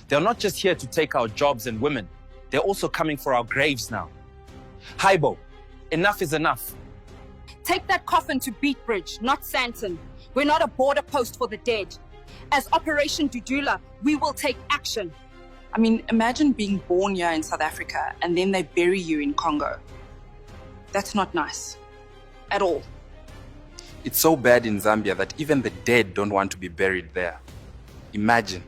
They're not just here to take our jobs and women. They're also coming for our graves now. Haibo, enough is enough. Take that coffin to Beat Bridge, not Santon. We're not a border post for the dead. As Operation Dudula, we will take action. I mean, imagine being born here in South Africa and then they bury you in Congo. That's not nice. At all. It's so bad in Zambia that even the dead don't want to be buried there. Imagine.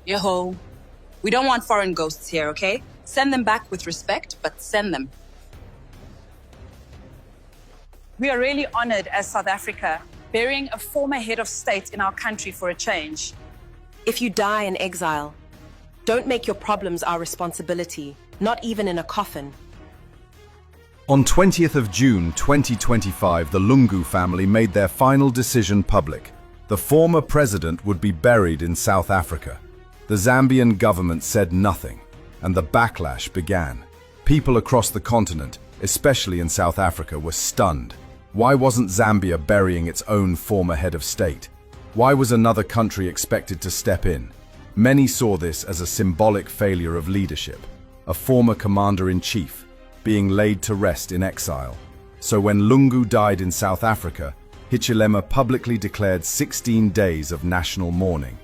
Yo-ho. We don't want foreign ghosts here, okay? Send them back with respect, but send them. We are really honored as South Africa, burying a former head of state in our country for a change. If you die in exile, don't make your problems our responsibility, not even in a coffin. On 20th of June 2025, the Lungu family made their final decision public. The former president would be buried in South Africa. The Zambian government said nothing, and the backlash began. People across the continent, especially in South Africa, were stunned. Why wasn't Zambia burying its own former head of state? Why was another country expected to step in? Many saw this as a symbolic failure of leadership, a former commander-in-chief being laid to rest in exile. So when Lungu died in South Africa, Hichilema publicly declared 16 days of national mourning.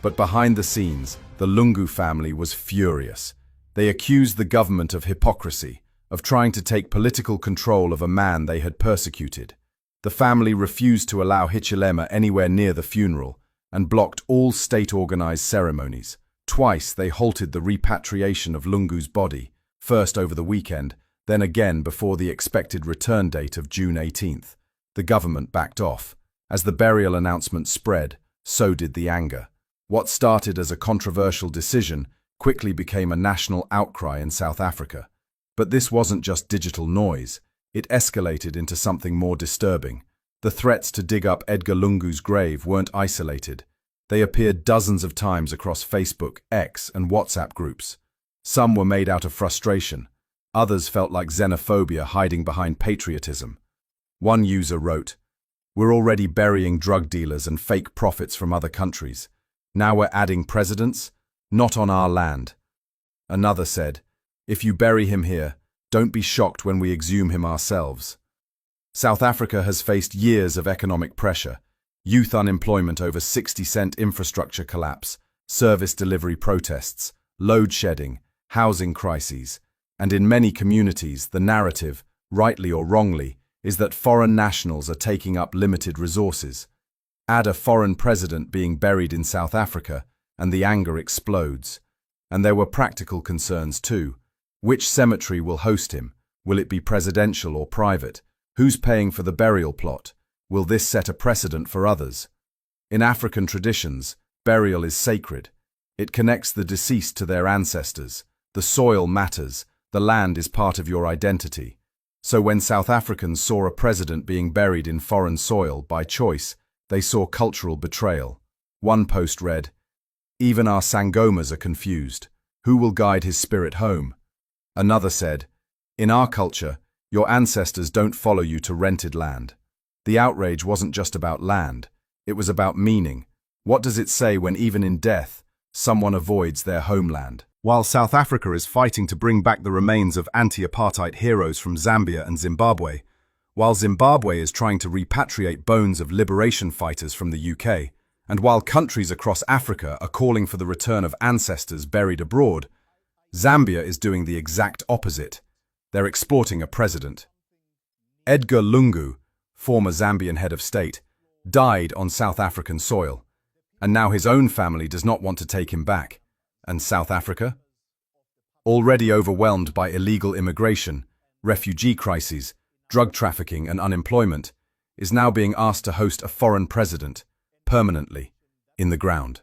But behind the scenes, the Lungu family was furious. They accused the government of hypocrisy, of trying to take political control of a man they had persecuted. The family refused to allow Hichilema anywhere near the funeral and blocked all state-organized ceremonies. Twice they halted the repatriation of Lungu's body, first over the weekend, then again before the expected return date of June 18th. The government backed off. As the burial announcement spread, so did the anger. What started as a controversial decision quickly became a national outcry in South Africa. But this wasn't just digital noise. It escalated into something more disturbing. The threats to dig up Edgar Lungu's grave weren't isolated. They appeared dozens of times across Facebook, X, and WhatsApp groups. Some were made out of frustration. Others felt like xenophobia hiding behind patriotism. One user wrote, "We're already burying drug dealers and fake prophets from other countries. Now we're adding presidents? Not on our land." Another said, "If you bury him here, don't be shocked when we exhume him ourselves." South Africa has faced years of economic pressure, youth unemployment over 60-cent infrastructure collapse, service delivery protests, load shedding, housing crises, and in many communities the narrative, rightly or wrongly, is that foreign nationals are taking up limited resources. Add a foreign president being buried in South Africa, and the anger explodes. And there were practical concerns too. Which cemetery will host him? Will it be presidential or private? Who's paying for the burial plot? Will this set a precedent for others? In African traditions, burial is sacred. It connects the deceased to their ancestors. The soil matters. The land is part of your identity. So when South Africans saw a president being buried in foreign soil by choice, they saw cultural betrayal. One post read, "Even our Sangomas are confused. Who will guide his spirit home?" Another said, "In our culture, your ancestors don't follow you to rented land." The outrage wasn't just about land. It was about meaning. What does it say when even in death, someone avoids their homeland? While South Africa is fighting to bring back the remains of anti-apartheid heroes from Zambia and Zimbabwe, while Zimbabwe is trying to repatriate bones of liberation fighters from the UK, and while countries across Africa are calling for the return of ancestors buried abroad, Zambia is doing the exact opposite. They're exporting a president. Edgar Lungu, former Zambian head of state, died on South African soil, and now his own family does not want to take him back. And South Africa? Already overwhelmed by illegal immigration, refugee crises, drug trafficking and unemployment, is now being asked to host a foreign president, permanently, in the ground.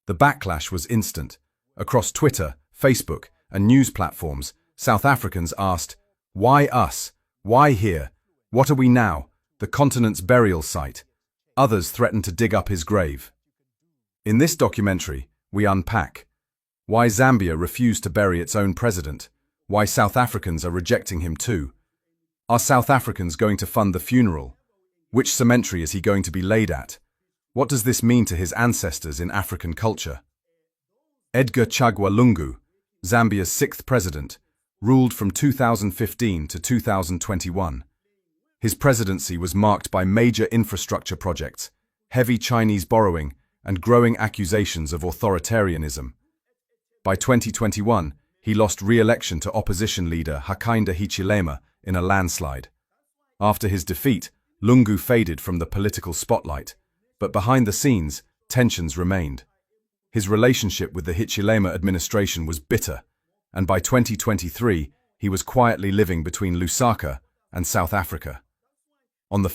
The backlash was instant. Across Twitter, Facebook, and news platforms, South Africans asked, "Why us? Why here? What are we now? The continent's burial site." Others threatened to dig up his grave. In this documentary, we unpack why Zambia refused to bury its own president, why South Africans are rejecting him too. Are South Africans going to fund the funeral? Which cemetery is he going to be laid at? What does this mean to his ancestors in African culture? Edgar Chagwa Lungu, Zambia's 6th president, ruled from 2015 to 2021. His presidency was marked by major infrastructure projects, heavy Chinese borrowing, and growing accusations of authoritarianism. By 2021, he lost re-election to opposition leader Hakainde Hichilema in a landslide. After his defeat, Lungu faded from the political spotlight, but behind the scenes, tensions remained. His relationship with the Hichilema administration was bitter, and by 2023, he was quietly living between Lusaka and South Africa.